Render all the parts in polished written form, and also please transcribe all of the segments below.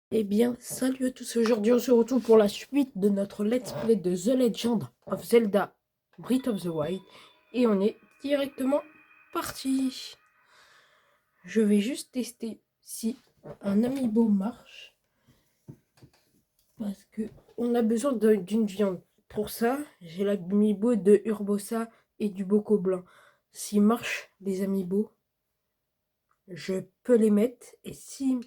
Eh bien, salut à tous, aujourd'hui on se retrouve pour la suite de notre let's play de The Legend of Zelda Breath of the Wild. Et on est directement parti. Je vais juste tester si un amiibo marche. Parce que on a besoin d'une viande. Pour ça, j'ai l'amiibo de Urbosa et du Boko Blanc. S'ils marchent, les amiibo, je peux les mettre. Et si,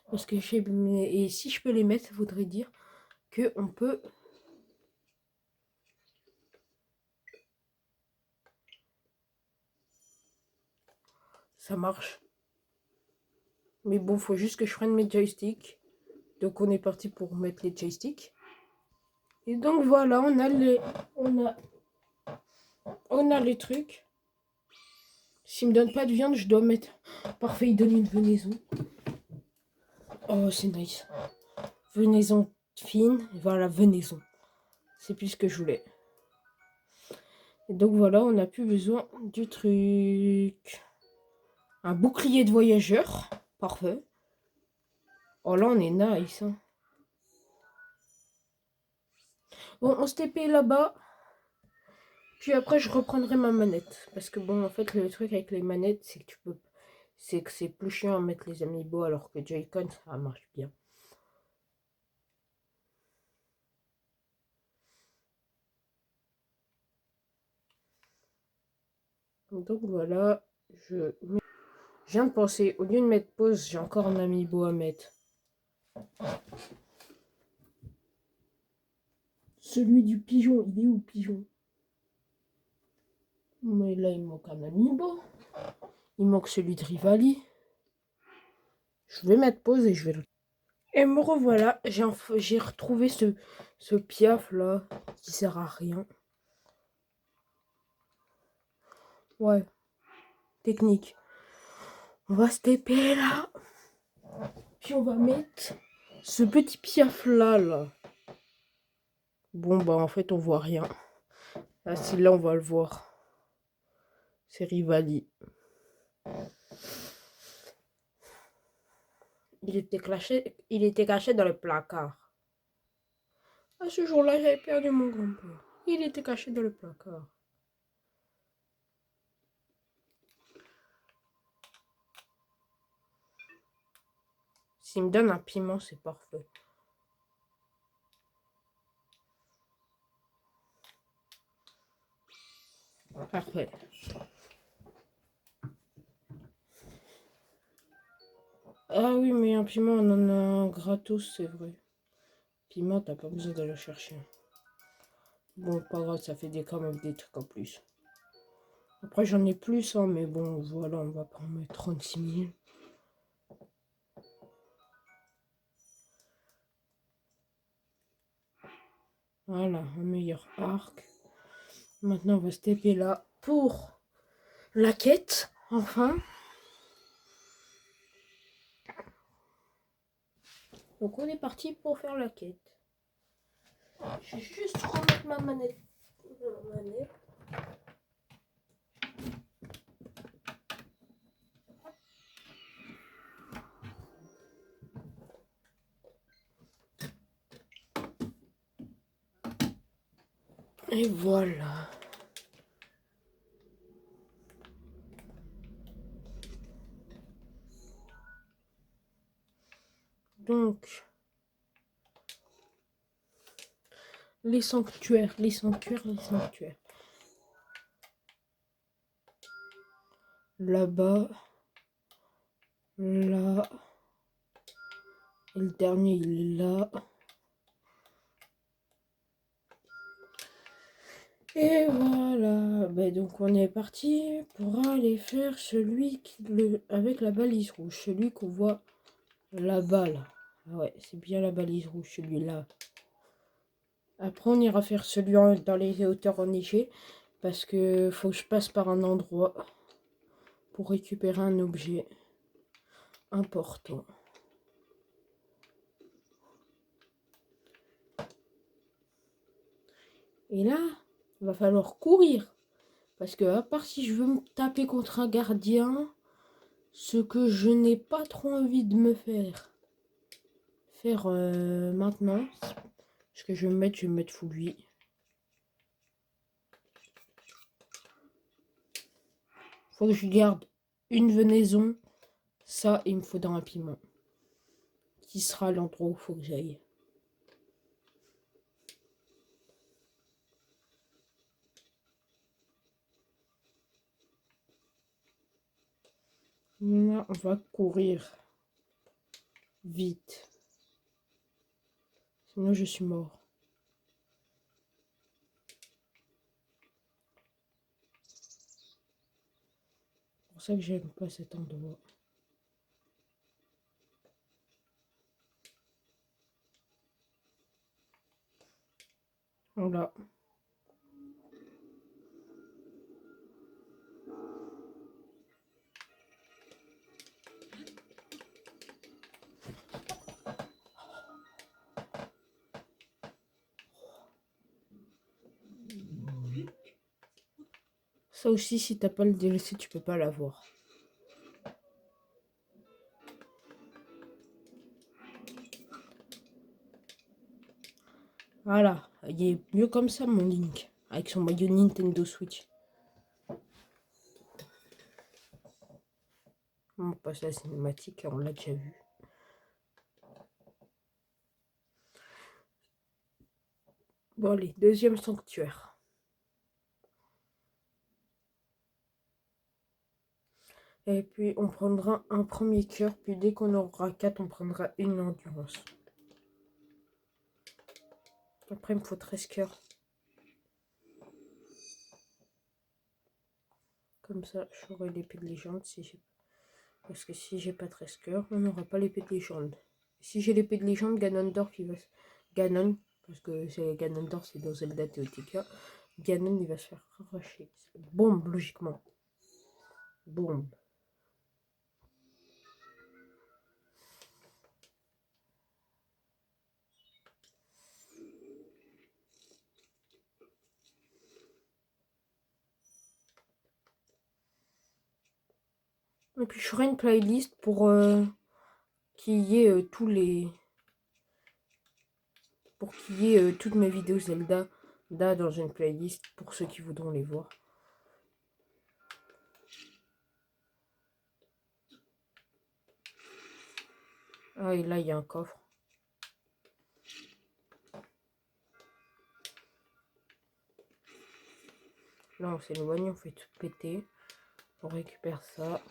parce que et si je peux les mettre, ça voudrait dire que on peut... Ça marche. Mais bon, faut juste que je prenne mes joysticks. Donc on est parti pour mettre les joysticks. Et donc voilà, on a les trucs. S'il me donne pas de viande, je dois mettre... Parfait, il donne une venaison. Oh, c'est nice. Venaison fine. Voilà, venaison. C'est plus ce que je voulais. Et donc voilà, on n'a plus besoin du truc. Un bouclier de voyageur. Parfait. Oh là, on est nice. Hein. Bon, on se TP là-bas. Puis après, je reprendrai ma manette. Parce que bon, en fait, le truc avec les manettes, c'est que tu peux... C'est que c'est plus chiant à mettre les amiibo alors que Joy-Con, ça marche bien. Donc voilà, je viens de penser, au lieu de mettre pause, j'ai encore un amiibo à mettre. Celui du pigeon, il est où, pigeon? Mais là, il manque un amiibo. Il manque celui de Rivali. Je vais mettre pause et je vais le... Et me revoilà, j'ai retrouvé ce piaf là, qui sert à rien. Ouais, technique. On va se TP là. Puis on va mettre ce petit piaf là. Bon bah en fait on voit rien. Ah si là on va le voir. C'est Rivali. Il était caché dans le placard. À ce jour-là j'avais perdu mon grand-père. Il était caché dans le placard. S'il me donne un piment c'est parfait. Parfait. Ah oui, mais un piment, on en a un gratos, c'est vrai. Piment, t'as pas besoin d'aller chercher. Bon, pas grave, ça fait quand même des trucs en plus. Après, j'en ai plus, hein, mais bon, voilà, on va pas en mettre 36 000. Voilà, un meilleur arc. Maintenant, on va se taper là pour la quête, enfin. Donc on est parti pour faire la quête. Je vais juste remettre ma manette. Et voilà. Donc, les sanctuaires. Là-bas. Là. Et le dernier, il est là. Et voilà. Ben donc, on est parti pour aller faire celui avec la balise rouge. Celui qu'on voit là-bas, là. Ah ouais, c'est bien la balise rouge, celui-là. Après, on ira faire celui dans les hauteurs enneigées. Parce que faut que je passe par un endroit pour récupérer un objet important. Et là, il va falloir courir. Parce que à part si je veux me taper contre un gardien, ce que je n'ai pas trop envie de me faire. faire maintenant. Ce que je vais mettre full vie. Faut que je garde une venaison. Ça, il me faudra un piment. Qui sera l'endroit où il faut que j'aille. Là, on va courir vite. Sinon, je suis mort. C'est pour ça que j'aime pas cet endroit. Voilà. Ça aussi, si t'as pas le DLC, tu peux pas l'avoir. Voilà, il est mieux comme ça, mon Link. Avec son maillot Nintendo Switch. On passe à la cinématique, on l'a déjà vu. Bon, allez, deuxième sanctuaire. Et puis, on prendra un premier cœur. Puis, dès qu'on aura 4, on prendra une endurance. Après, il me faut 13 cœurs. Comme ça, j'aurai l'épée de légende. Parce que si j'ai pas 13 cœurs, on n'aura pas l'épée de légende. Si j'ai l'épée de légende, Ganondorf, il va se... Ganon, parce que c'est Ganondorf, c'est dans Zelda Teotica. Ganon, il va se faire arracher. Bombe, logiquement. Bombe. Et puis, je ferai une playlist pour qu'il y ait tous les... Pour qu'il y ait toutes mes vidéos Zelda dans une playlist pour ceux qui voudront les voir. Ah, et là, il y a un coffre. Là, on s'éloigne, on fait tout péter. On récupère ça.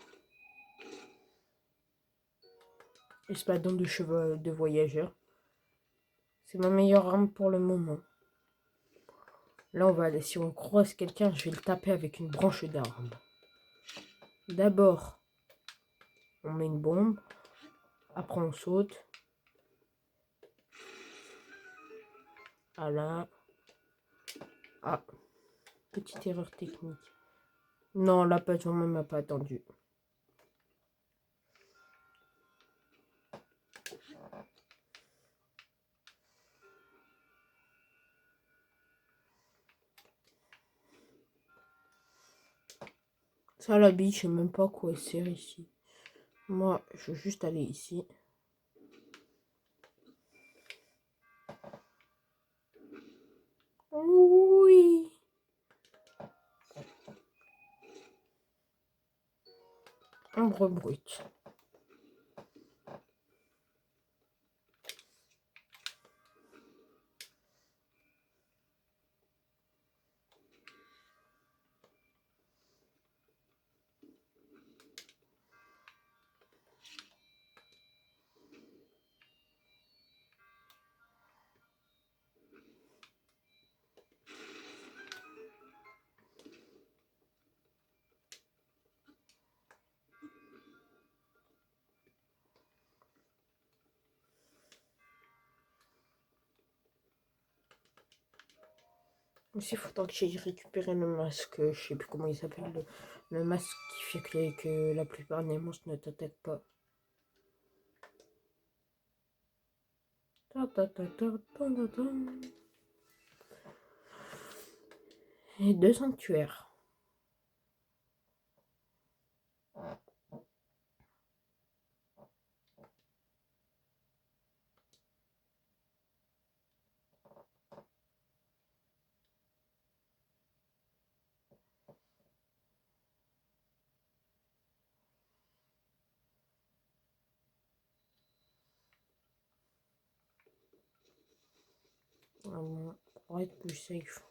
Espadon de chevaux de voyageurs. C'est ma meilleure arme pour le moment. Là, on va aller. Si on croise quelqu'un, je vais le taper avec une branche d'arbre. D'abord, on met une bombe. Après, on saute. Voilà. Ah, petite erreur technique. Non, la page on m'a pas attendu. Ça, la bille, je sais même pas quoi sert ici. Moi, je veux juste aller ici. Oui. Ombre brute. Aussi, il faudra que j'aille récupérer le masque. Je sais plus comment il s'appelle. Le masque qui fait que la plupart des monstres ne t'attaquent pas. Et 2 sanctuaires. Voilà, pour être plus safe.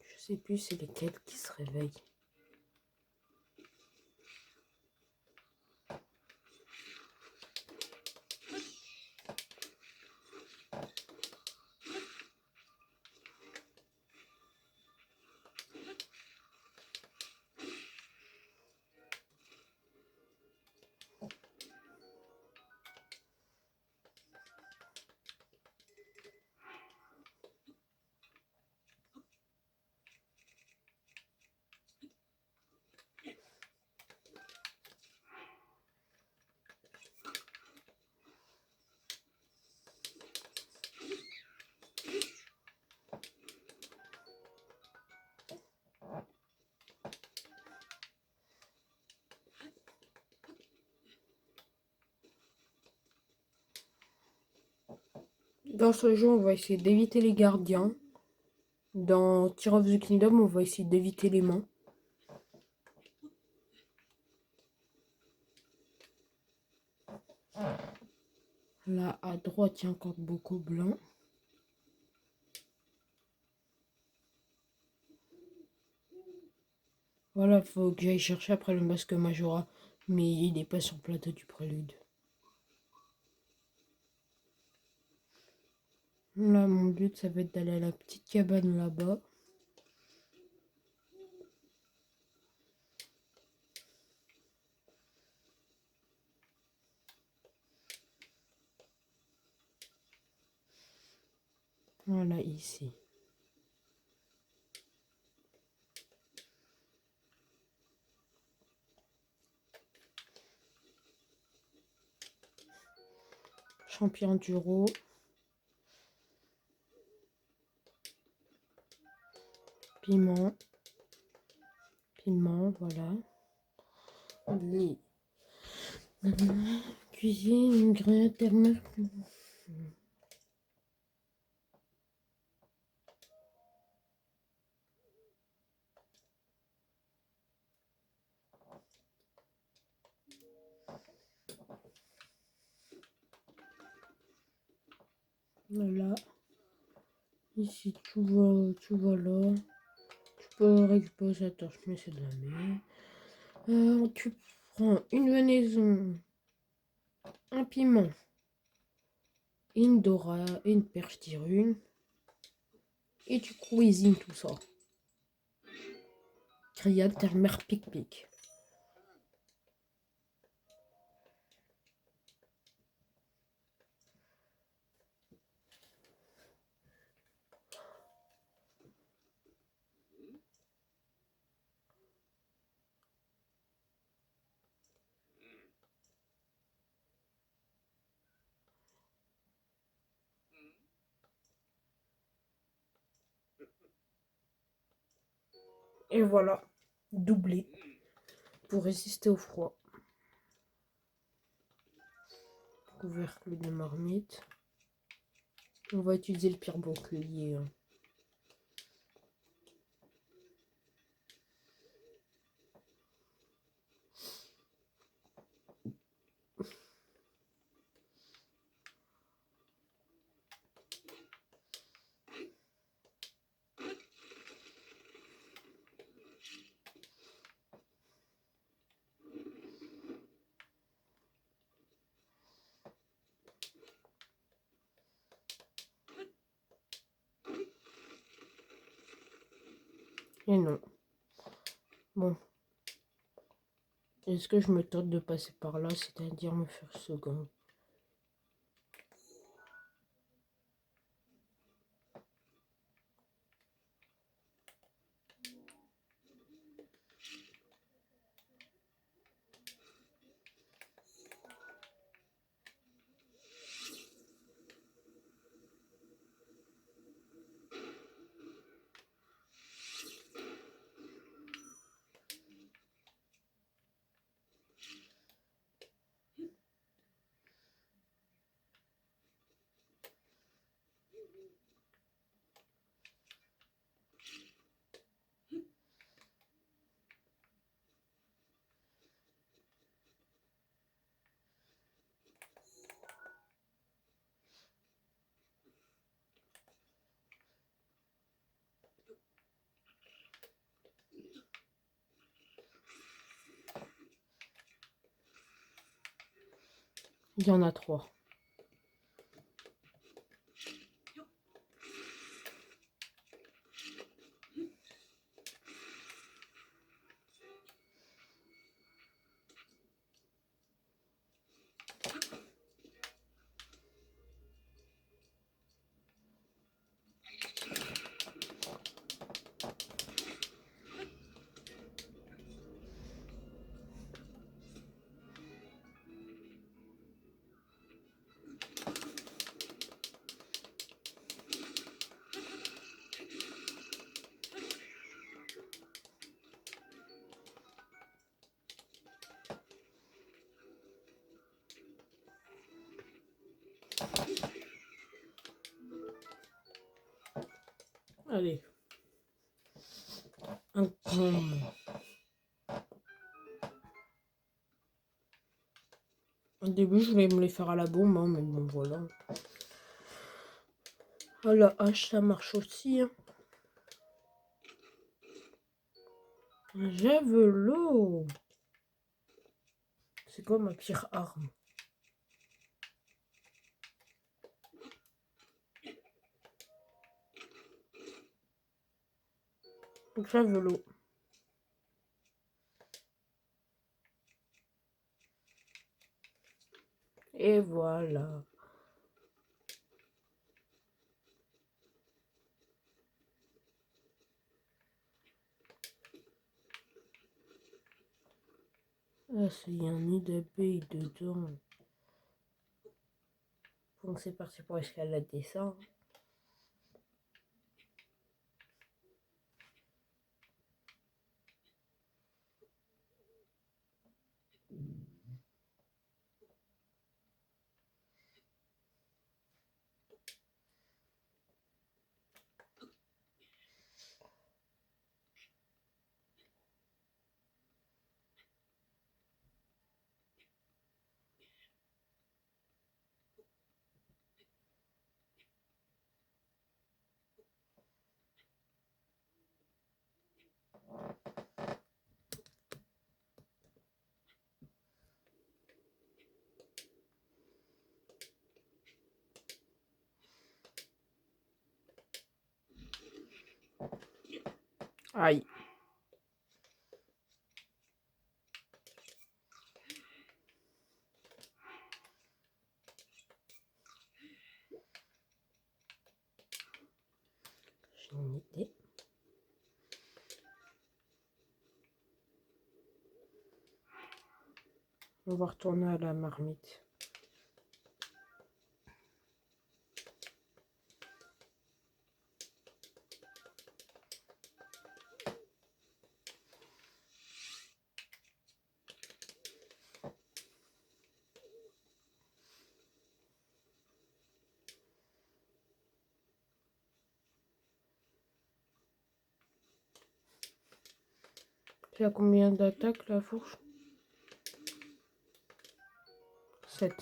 Je sais plus c'est lesquels qui se réveillent. Dans ce jeu, on va essayer d'éviter les gardiens. Dans Tears of the Kingdom, on va essayer d'éviter les mains. Là, à droite, il y a encore beaucoup blanc. Voilà, faut que j'aille chercher après le masque Majora. Mais il n'est pas sur le plateau du prélude. Là, mon but, ça va être d'aller à la petite cabane là-bas. Voilà, ici. Champion du Rô. Piment. Piment, voilà. Les... Cuisine, grain interne. Voilà. Ici, tu vois là. Tu peux récupérer cette torche, mais c'est de la merde. Tu prends une venaison, un piment, une dora, une perche tirune. Et tu cuisines tout ça. Criade, terre-mère, pic-pic. Et voilà, doublé pour résister au froid. Couvercle de marmite. On va utiliser le pire bouclier. Et non. Bon. Est-ce que je me tente de passer par là, c'est-à-dire me faire second? Il y en a 3. Allez. Au début, je voulais me les faire à la bombe, hein, mais bon, voilà. Ah, la hache, ça marche aussi. Hein. Javelot. C'est quoi ma pire arme? Javelot. Et voilà. Ah, il y a un nid d'abeilles dedans. Donc c'est parti pour escalader ça. Aïe. J'ai une idée. On va retourner à la marmite. Tu as combien d'attaques la fourche? 7.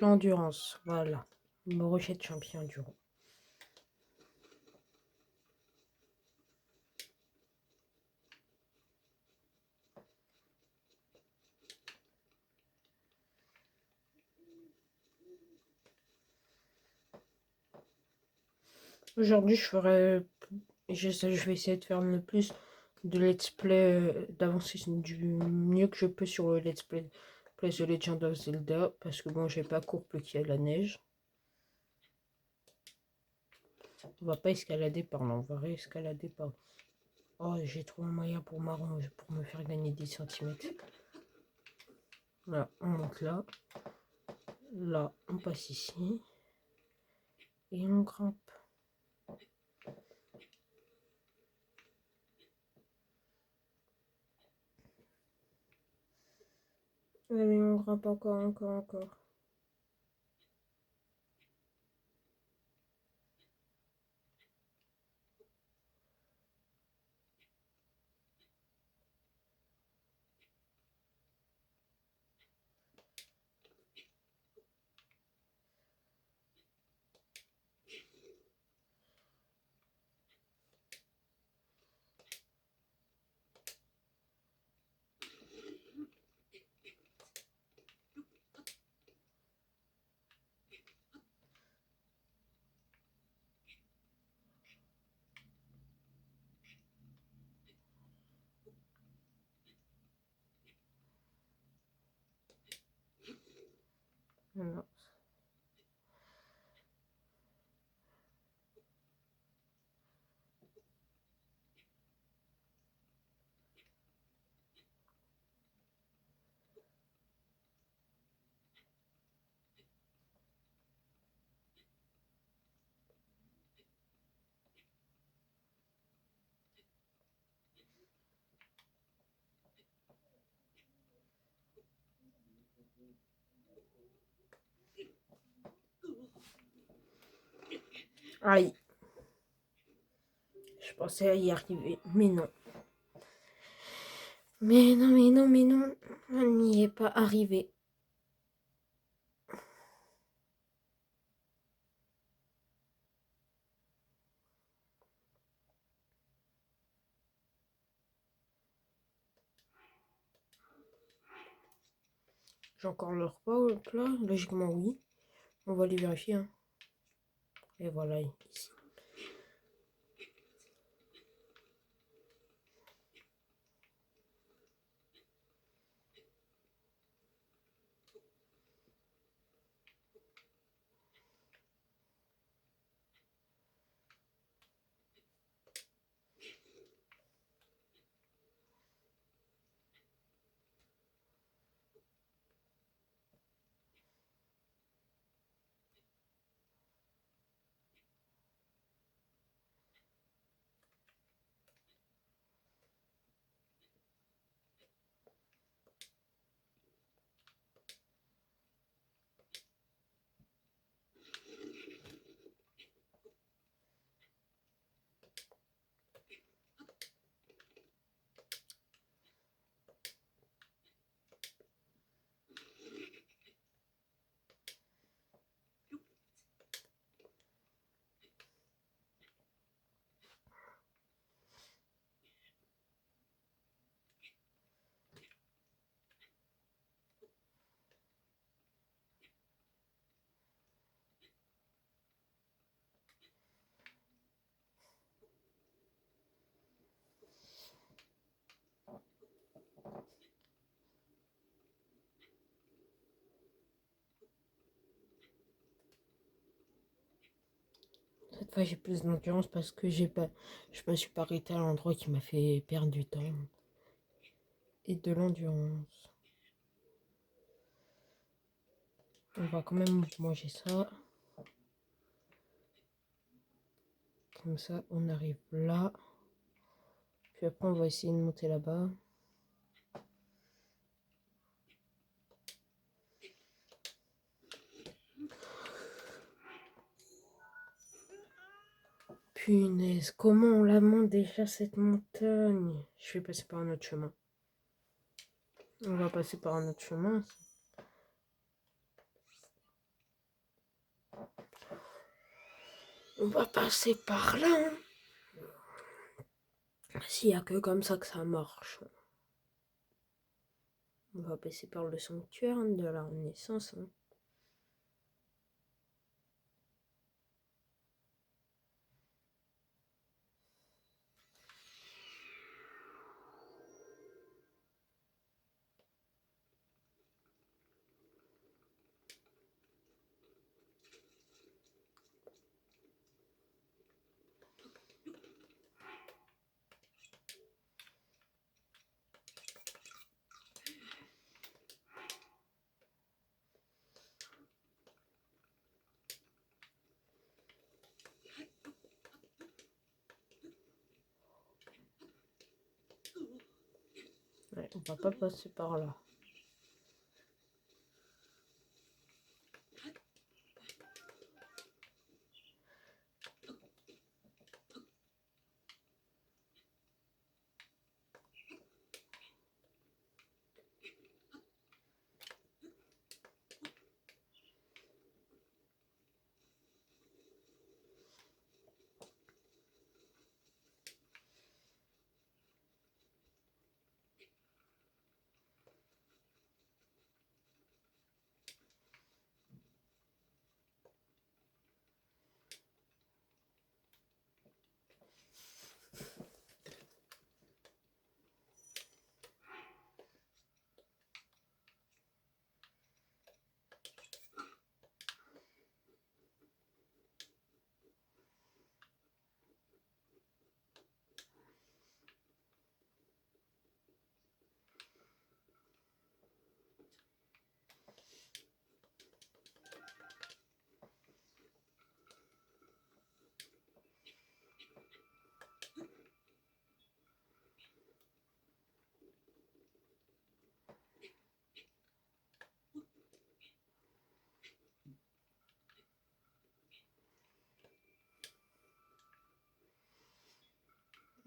L'endurance, voilà. Brochet de champion endurant. Aujourd'hui, je vais essayer de faire le plus de let's play, d'avancer du mieux que je peux sur le let's play The Legend of Zelda, parce que bon, j'ai pas cours plus qu'il y a la neige. On va pas escalader par là, on va réescalader par là. Oh, j'ai trouvé un moyen pour me faire gagner 10 centimètres. Là, on monte là. Là, on passe ici. Et on grimpe. Allez, on grimpe encore. Non. Aïe. Je pensais y arriver, mais non. Mais non, mais non, mais non. On n'y est pas arrivé. J'ai encore le repas au plat? Logiquement, oui. On va aller vérifier. Hein. Et voilà, ici. Cette fois, j'ai plus d'endurance parce que je me suis pas arrêté à l'endroit qui m'a fait perdre du temps et de l'endurance. On va quand même manger ça. Comme ça, on arrive là. Puis après, on va essayer de monter là-bas. Punaise, comment on la monte déjà cette montagne? Je vais passer par un autre chemin. On va passer par un autre chemin. On va passer par là. Hein. S'il n'y a que comme ça que ça marche. On va passer par le sanctuaire de la Renaissance. Hein. Ouais, on va pas passer par là.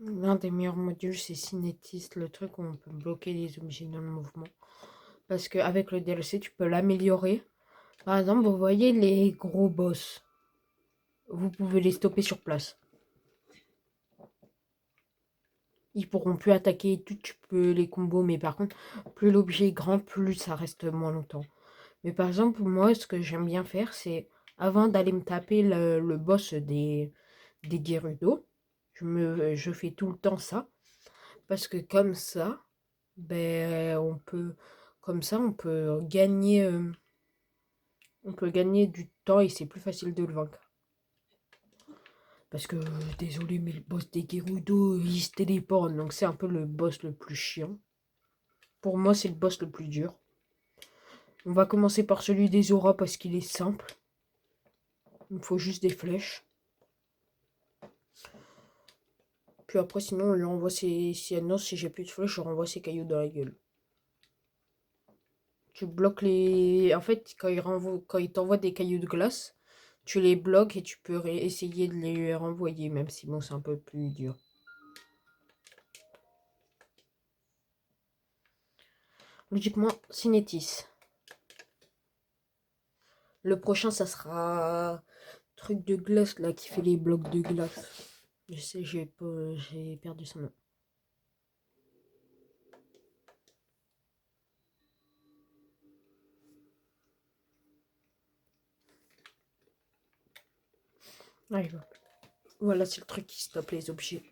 L'un des meilleurs modules, c'est Cinétis, le truc où on peut bloquer les objets dans le mouvement. Parce qu'avec le DLC, tu peux l'améliorer. Par exemple, vous voyez les gros boss. Vous pouvez les stopper sur place. Ils pourront plus attaquer et tout, tu peux les combos. Mais par contre, plus l'objet est grand, plus ça reste moins longtemps. Mais par exemple, moi, ce que j'aime bien faire, c'est avant d'aller me taper le boss des Gerudo, je fais tout le temps ça. Parce que comme ça, ben, on peut gagner du temps et c'est plus facile de le vaincre. Parce que, désolé, mais le boss des Gerudo, il se téléporte, donc c'est un peu le boss le plus chiant. Pour moi, c'est le boss le plus dur. On va commencer par celui des auras parce qu'il est simple. Il me faut juste des flèches. Puis après, sinon, on lui renvoie si j'ai plus de flèches, je renvoie ses cailloux dans la gueule. Tu bloques les... En fait, quand il t'envoie des cailloux de glace, tu les bloques et tu peux essayer de les renvoyer, même si bon, c'est un peu plus dur. Logiquement, Cinétis. Le prochain, ça sera truc de glace là qui fait les blocs de glace. Je sais, j'ai perdu son nom. Allez, voilà, c'est le truc qui stoppe les objets.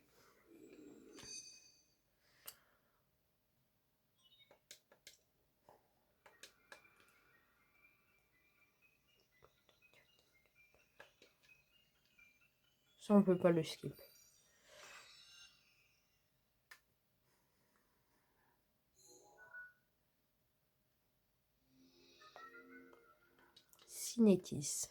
Ça, on peut pas le skip. Cinétis.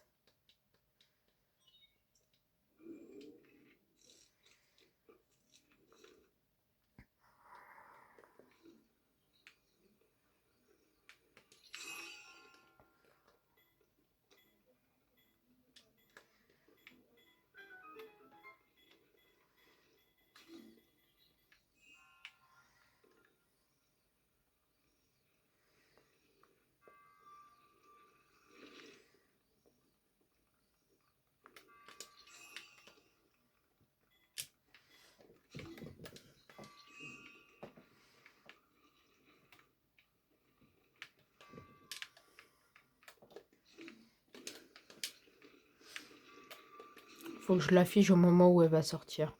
Faut que je l'affiche au moment où elle va sortir.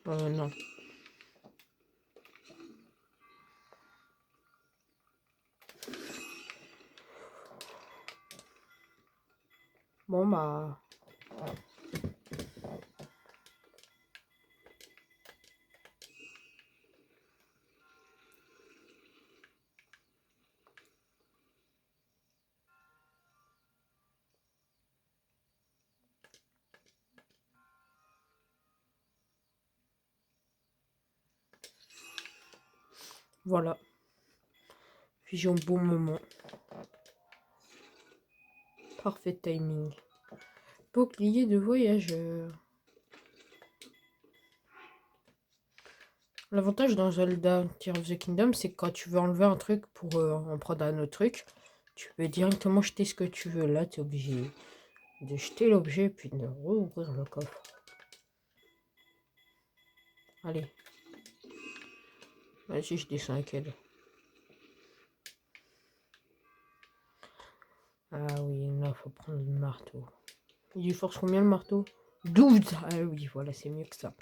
Non. Bon, bah... Voilà. Puis au bon moment. Parfait timing. Bouclier de voyageur. L'avantage dans Zelda Tears of the Kingdom, c'est que quand tu veux enlever un truc pour en prendre un autre truc, tu peux directement jeter ce que tu veux. Là, tu es obligé de jeter l'objet puis de rouvrir le coffre. Allez. Vas-y, je descends avec elle. Ah oui, là, faut prendre le marteau. Il lui force combien le marteau? 12. Ah oui, voilà, c'est mieux que ça.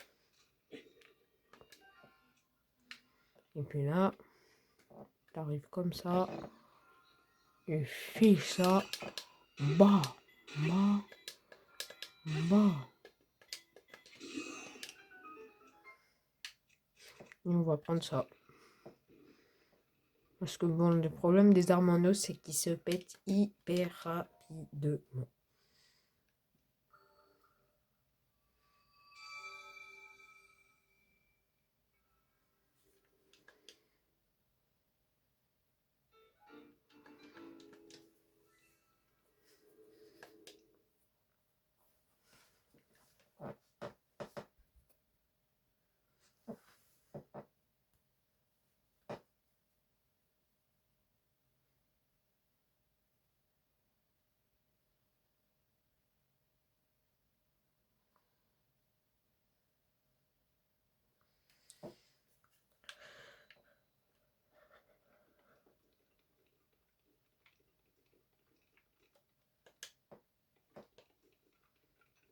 Et puis là, t'arrives comme ça. Et fais ça. Bah, bah, bah. Et on va prendre ça. Parce que bon, le problème des armes en os, c'est qu'ils se pètent hyper rapidement.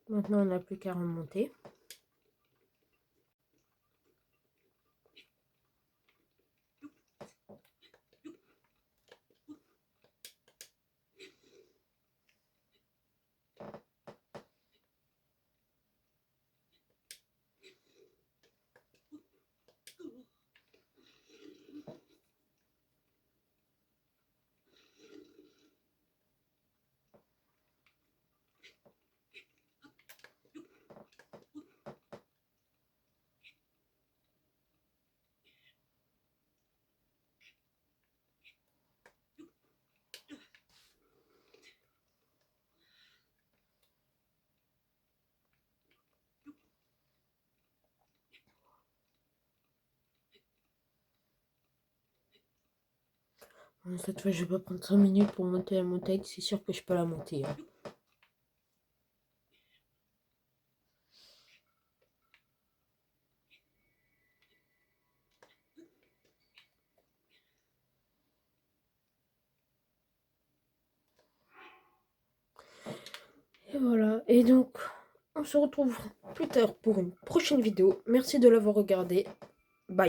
Maintenant, on n'a plus qu'à remonter. Cette fois, je vais pas prendre 5 minutes pour monter la montagne. C'est sûr que je peux la monter. Hein. Et voilà. Et donc, on se retrouve plus tard pour une prochaine vidéo. Merci de l'avoir regardé. Bye.